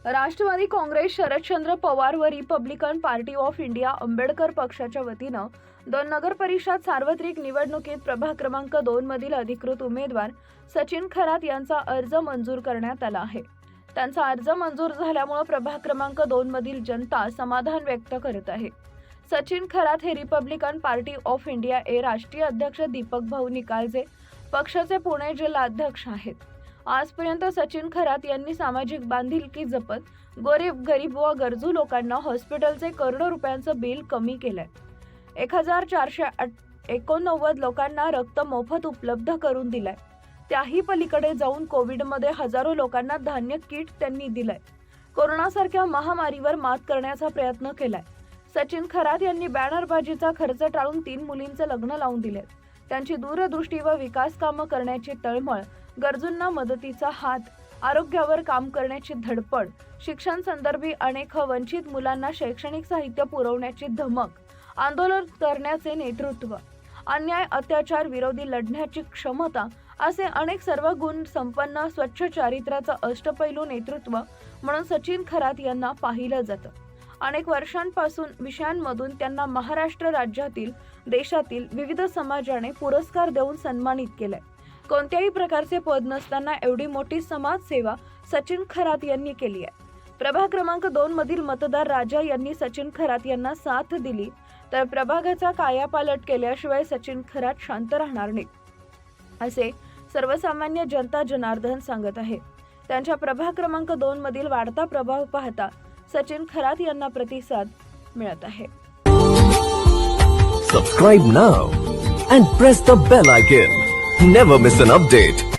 राष्ट्रवादी काँग्रेस शरदचंद्र पवार व Republican party of India Ambedkar पक्षाच्या वतीनं 2 नगर परिषद सार्वत्रिक निवडणुकीत प्रभाग क्रमांक 2 मधील अधिकृत उमेदवार सचिन खरात यांचा अर्ज मंजूर करण्यात आला आहे। त्यांचा अर्ज मंजूर झाल्यामुळे प्रभाग क्रमांक 2 मधील जनता समाधान व्यक्त करत आहे। सचिन खरात हे रिपब्लिकन पार्टी ऑफ इंडिया ए राष्ट्रीय अध्यक्ष दीपक भाऊ निकालजे पक्षाचे पुणे जिल्हा अध्यक्ष आहेत। आजपर्यंत सचिन खरात यांनी सामाजिक बांधिलकी जपत गरीब व गरजू लोकांना हॉस्पिटलचे करोडो रुपयांचं बिल कमी केलंय। 1489 लोकांना रक्त मोफत उपलब्ध करून दिलाय। त्याही पलीकडे जाऊन कोविडमध्ये हजारो लोकांना धान्य किट त्यांनी दिलंय। कोरोनासारख्या महामारीवर मात करण्याचा प्रयत्न केलाय। सचिन खरात यांनी बॅनरबाजीचा खर्च टाळून 3 मुलींचे लग्न लावून दिले। त्यांची दूरदृष्टी व विकास कामं करण्याची तळमळ, गरजूंना मदतीचा हात, आरोग्यावर काम करण्याची धडपड, शिक्षण संदर्भी अनेक वंचित मुलांना शैक्षणिक साहित्य पुरवण्याची धमक, आंदोलन करण्याचे नेतृत्व, अन्याय अत्याचार विरोधी लढण्याची क्षमता असे अनेक सर्व गुण संपन्न स्वच्छ चारित्र्याचं अष्टपैलू नेतृत्व म्हणून सचिन खरात यांना पाहिलं जातं। अनेक वर्षांपासून विषयांमधून त्यांना महाराष्ट्र राज्यातील देशातील विविध समाजाने पुरस्कार देऊन सन्मानित केलंय। कोणत्याही प्रकारचे पद नसताना एवढी मोठी समाजसेवा सचिन खरात यांनी केली आहे। प्रभाग क्रमांक 2 मधील मतदार राजा यांनी सचिन खरात यांना साथ दिली तर प्रभागाचा कायापालट केल्याशिवाय सचिन खरात शांत राहणार नाही असे सर्वसामान्य जनता जनार्दन सांगत आहे। त्यांच्या प्रभाग क्रमांक 2 मधील वाढता प्रभाव पाहता सचिन खरात यांना प्रतिसाद मिळत आहे। Subscribe now and press the bell icon. Never miss an update.